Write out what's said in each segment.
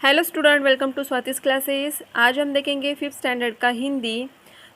Hello student, welcome to Swati's classes. आज हम देखेंगे फिफ्थ स्टैंडर्ड का हिंदी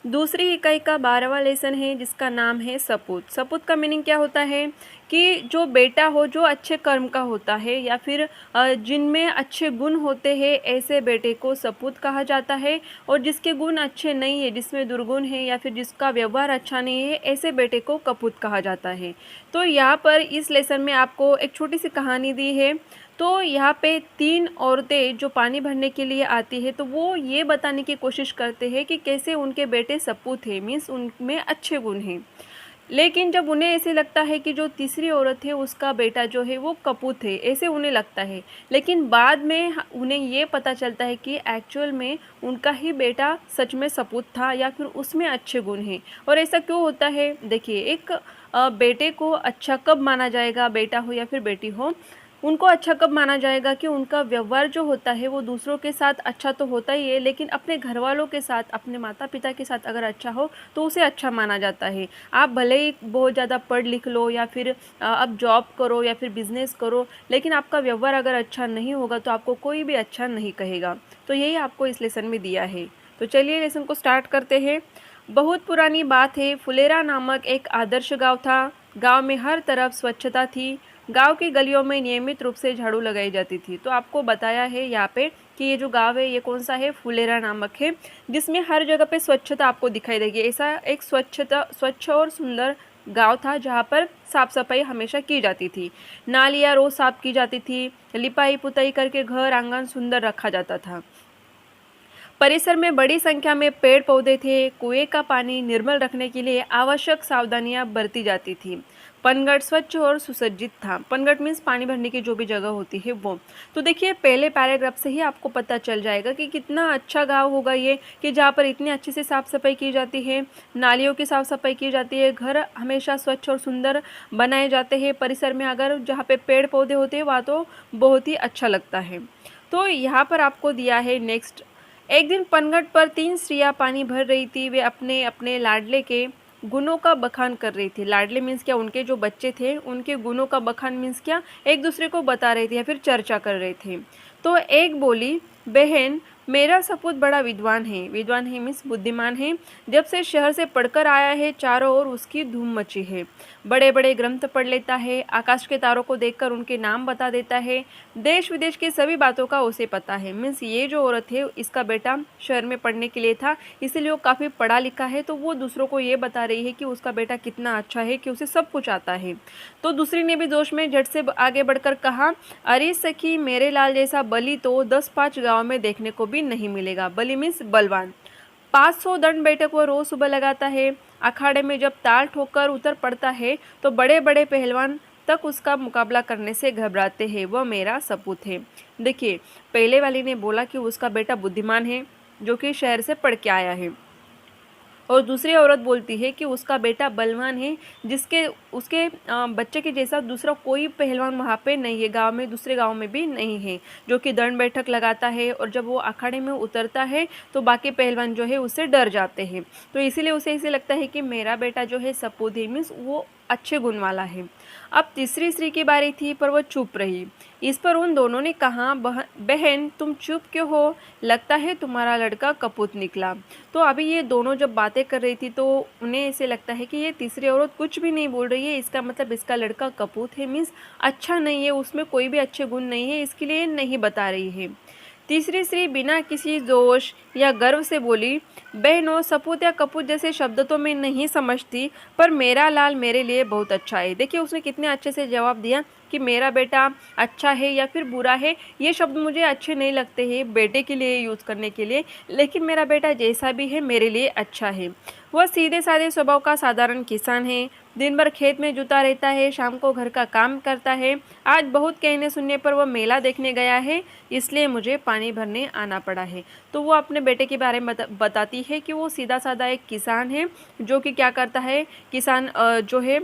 दूसरी इकाई का 12वां लेसन है जिसका नाम है सपूत। सपूत का मीनिंग क्या होता है कि जो बेटा हो जो अच्छे कर्म का होता है या फिर जिनमें अच्छे गुण होते हैं ऐसे बेटे को सपूत कहा जाता है। और जिसके गुण अच्छे नहीं है, जिसमें दुर्गुण है या फिर जिसका व्यवहार अच्छा नहीं है, ऐसे बेटे को कपूत कहा जाता है। तो यहाँ पर इस लेसन में आपको एक छोटी सी कहानी दी है। तो यहाँ पे 3 औरतें जो पानी भरने के लिए आती है तो वो ये बताने की कोशिश करते हैं कि कैसे उनके बेटे सपूत हैं, मीन्स उनमें अच्छे गुण हैं। लेकिन जब उन्हें ऐसे लगता है कि जो तीसरी औरत है उसका बेटा जो है वो कपूत है, ऐसे उन्हें लगता है। लेकिन बाद में उन्हें ये पता चलता है कि एक्चुअल में उनका ही बेटा सच में सपूत था या फिर उसमें अच्छे गुण हैं। और ऐसा क्यों होता है, देखिए, एक बेटे को अच्छा कब माना जाएगा, बेटा हो या फिर बेटी हो, उनको अच्छा कब माना जाएगा कि उनका व्यवहार जो होता है वो दूसरों के साथ अच्छा तो होता ही है, लेकिन अपने घर वालों के साथ, अपने माता पिता के साथ अगर अच्छा हो तो उसे अच्छा माना जाता है। आप भले ही बहुत ज़्यादा पढ़ लिख लो या फिर अब जॉब करो या फिर बिजनेस करो, लेकिन आपका व्यवहार अगर अच्छा नहीं होगा तो आपको कोई भी अच्छा नहीं कहेगा। तो यही आपको इस लेसन में दिया है। तो चलिए लेसन को स्टार्ट करते हैं। बहुत पुरानी बात है, फुलेरा नामक एक आदर्श गाँव था। गाँव में हर तरफ स्वच्छता थी। गांव की गलियों में नियमित रूप से झाड़ू लगाई जाती थी। तो आपको बताया है यहाँ पे कि ये जो गांव है ये कौन सा है, फुलेरा नामक है, जिसमें हर जगह पे स्वच्छता आपको दिखाई देगी। ऐसा एक स्वच्छ और सुंदर गांव था जहाँ पर साफ सफाई हमेशा की जाती थी। नालियाँ रोज साफ की जाती थी। लिपाई पुताई करके घर आंगन सुंदर रखा जाता था। परिसर में बड़ी संख्या में पेड़ पौधे थे। कुएं का पानी निर्मल रखने के लिए आवश्यक सावधानियां बरती जाती थी। पनगढ़ स्वच्छ और सुसज्जित था। पनगढ़ मीन्स पानी भरने की जो भी जगह होती है वो। तो देखिए, पहले पैराग्राफ से ही आपको पता चल जाएगा कि कितना अच्छा गांव होगा ये, कि जहाँ पर इतनी अच्छे से साफ सफाई की जाती है, नालियों की साफ सफाई की जाती है, घर हमेशा स्वच्छ और सुंदर बनाए जाते हैं। परिसर में अगर जहाँ पे पेड़ पौधे होते हैं वहाँ तो बहुत ही अच्छा लगता है। तो यहाँ पर आपको दिया है नेक्स्ट। एक दिन पनघट पर 3 स्त्रियां पानी भर रही थी। वे अपने अपने लाडले के गुणों का बखान कर रही थी। लाडले मीन्स क्या, उनके जो बच्चे थे उनके गुणों का बखान मीन्स क्या, एक दूसरे को बता रही थी या फिर चर्चा कर रहे थे। तो एक बोली, बहन, मेरा सपूत बड़ा विद्वान है। विद्वान है मीन्स बुद्धिमान है। जब से शहर से पढ़कर आया है चारों ओर उसकी धूम मची है। बड़े बड़े ग्रंथ पढ़ लेता है। आकाश के तारों को देखकर उनके नाम बता देता है। देश विदेश की सभी बातों का उसे पता है। मीन्स ये जो औरत है इसका बेटा शहर में पढ़ने के लिए था, इसीलिए वो काफ़ी पढ़ा लिखा है। तो वो दूसरों को ये बता रही है कि उसका बेटा कितना अच्छा है, कि उसे सब कुछ आता है। तो दूसरी ने भी जोश में झट से आगे बढ़कर कहा, अरे सखी, मेरे लाल जैसा बलि तो 10-5 गाँव में देखने को भी नहीं मिलेगा। बलि मीन्स बलवान। 500 दंड बैठक वो रोज सुबह लगाता है। अखाड़े में जब ताल ठोकर उतर पड़ता है तो बड़े बड़े पहलवान तक उसका मुकाबला करने से घबराते हैं। वह मेरा सपूत है। देखिए, पहले वाली ने बोला कि उसका बेटा बुद्धिमान है जो कि शहर से पढ़ के आया है, और दूसरी औरत बोलती है कि उसका बेटा बलवान है, जिसके उसके बच्चे के जैसा दूसरा कोई पहलवान वहाँ पे नहीं है, गांव में दूसरे गांव में भी नहीं है, जो कि दंड बैठक लगाता है। और जब वो अखाड़े में उतरता है तो बाकी पहलवान जो है उससे डर जाते हैं। तो इसीलिए उसे ऐसे लगता है कि मेरा बेटा जो है सपूत है, मीन्स वो अच्छे गुण वाला है। अब तीसरी स्त्री की बारी थी पर वह चुप रही। इस पर उन दोनों ने कहा, बहन, तुम चुप क्यों हो? लगता है तुम्हारा लड़का कपूत निकला। तो अभी ये दोनों जब बातें कर रही थी तो उन्हें ऐसे लगता है कि ये तीसरी औरत कुछ भी नहीं बोल रही है, इसका मतलब इसका लड़का कपूत है, मीन्स अच्छा नहीं है, उसमें कोई भी अच्छे गुण नहीं है, इसके लिए नहीं बता रही है। तीसरी स्त्री बिना किसी जोश या गर्व से बोली, बहनों, सपूत या कपूत जैसे शब्द तो मैं नहीं समझती, पर मेरा लाल मेरे लिए बहुत अच्छा है। देखिए, उसने कितने अच्छे से जवाब दिया कि मेरा बेटा अच्छा है या फिर बुरा है, ये शब्द मुझे अच्छे नहीं लगते हैं बेटे के लिए यूज़ करने के लिए, लेकिन मेरा बेटा जैसा भी है मेरे लिए अच्छा है। वह सीधे साधे स्वभाव का साधारण किसान है। दिन भर खेत में जुटा रहता है, शाम को घर का काम करता है। आज बहुत कहने सुनने पर वह मेला देखने गया है, इसलिए मुझे पानी भरने आना पड़ा है। तो वो अपने बेटे के बारे में बताती है कि वो सीधा साधा एक किसान है, जो कि क्या करता है, किसान जो है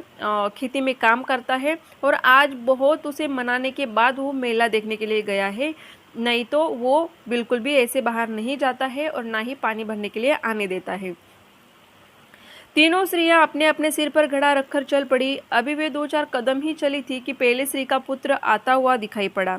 खेती में काम करता है। और आज बहुत उसे मनाने के बाद वो मेला देखने के लिए गया है, नहीं तो वो बिल्कुल भी ऐसे बाहर नहीं जाता है और ना ही पानी भरने के लिए आने देता है। तीनों स्त्रियां अपने अपने सिर पर घड़ा रखकर चल पड़ी। अभी वे 2-4 कदम ही चली थी कि पहले स्त्री का पुत्र आता हुआ दिखाई पड़ा।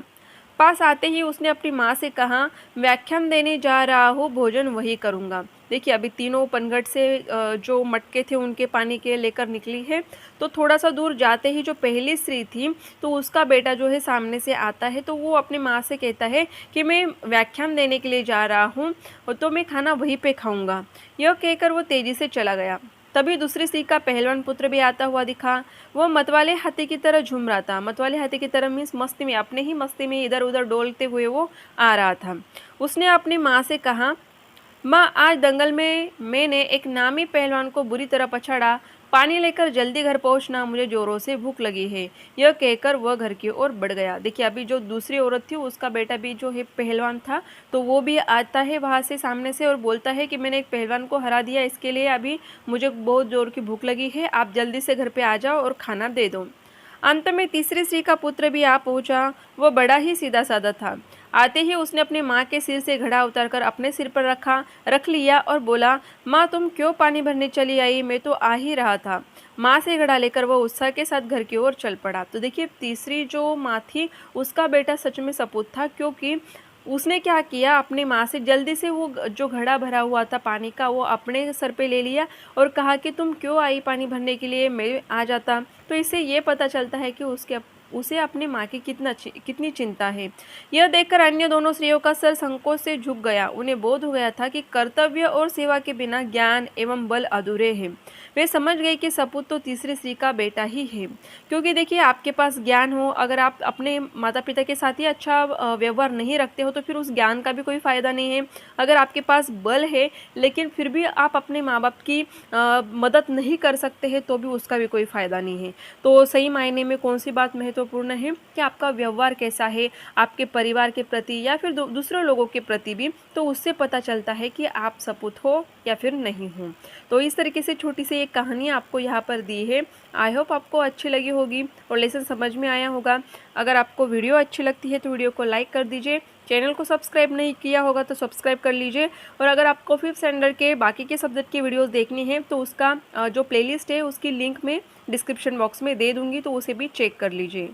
पास आते ही उसने अपनी माँ से कहा, व्याख्यान देने जा रहा हूँ, भोजन वही करूँगा। देखिए अभी तीनों पनघट से जो मटके थे उनके पानी के लेकर निकली है। तो थोड़ा सा दूर जाते ही जो पहली स्त्री थी तो उसका बेटा जो है सामने से आता है, तो वो अपनी माँ से कहता है कि मैं व्याख्यान देने के लिए जा रहा हूँ, तो मैं खाना वहीं पे खाऊंगा। यह कहकर वो तेजी से चला गया। तभी दूसरी स्त्री का पहलवान पुत्र भी आता हुआ दिखा। वो मतवाले हाथी की तरह झूम रहा था। मतवाले हाथी की तरह मीन्स मस्ती में, अपने ही मस्ती में इधर उधर डोलते हुए वो आ रहा था। उसने अपनी माँ से कहा, माँ आज दंगल में मैंने एक नामी पहलवान को बुरी तरह पछाड़ा, पानी लेकर जल्दी घर पहुंचना, मुझे जोरों से भूख लगी है। यह कहकर वह घर की ओर बढ़ गया। देखिए अभी जो दूसरी औरत थी उसका बेटा भी जो है पहलवान था, तो वो भी आता है वहाँ से सामने से और बोलता है कि मैंने एक पहलवान को हरा दिया, इसके लिए अभी मुझे बहुत जोर की भूख लगी है, आप जल्दी से घर पे आ जाओ और खाना दे दो। अंत में तीसरी स्त्री का पुत्र भी आ पहुंचा। वह बड़ा ही सीधा साधा था। आते ही उसने अपनी माँ के सिर से घड़ा उतारकर अपने सिर पर रख लिया और बोला, माँ तुम क्यों पानी भरने चली आई, मैं तो आ ही रहा था। माँ से घड़ा लेकर वह उत्साह के साथ घर की ओर चल पड़ा। तो देखिए तीसरी जो माँ थी उसका बेटा सच में सपूत था, क्योंकि उसने क्या किया, अपनी माँ से जल्दी से वो जो घड़ा भरा हुआ था पानी का वो अपने सर पे ले लिया और कहा कि तुम क्यों आई पानी भरने के लिए, मैं आ जाता। तो इससे ये पता चलता है कि उसे अपनी माँ की कितनी चिंता है। यह देखकर अन्य दोनों स्त्रियों का सर संकोच से झुक गया। उन्हें बोध हो गया था कि कर्तव्य और सेवा के बिना ज्ञान एवं बल अधूरे हैं। वे समझ गए कि सपूत तो तीसरी स्त्री का बेटा ही है। क्योंकि देखिए आपके पास ज्ञान हो, अगर आप अपने माता पिता के साथ ही अच्छा व्यवहार नहीं रखते हो तो फिर उस ज्ञान का भी कोई फ़ायदा नहीं है। अगर आपके पास बल है लेकिन फिर भी आप अपने माँ बाप की मदद नहीं कर सकते हैं तो भी उसका भी कोई फ़ायदा नहीं है। तो सही मायने में कौन सी बात महत्वपूर्ण है कि आपका व्यवहार कैसा है आपके परिवार के प्रति या फिर दूसरे लोगों के प्रति भी, तो उससे पता चलता है कि आप सपूत हो या फिर नहीं हो। तो इस तरीके से छोटी सी एक कहानी आपको यहाँ पर दी है। आई होप आपको अच्छी लगी होगी और लेसन समझ में आया होगा। अगर आपको वीडियो अच्छी लगती है तो वीडियो को लाइक कर दीजिए। चैनल को सब्सक्राइब नहीं किया होगा तो सब्सक्राइब कर लीजिए। और अगर आपको फिफ्थ स्टैंडर्ड के बाकी के सब्जेक्ट की वीडियोस देखनी है तो उसका जो प्लेलिस्ट है उसकी लिंक मैं डिस्क्रिप्शन बॉक्स में दे दूँगी, तो उसे भी चेक कर लीजिए।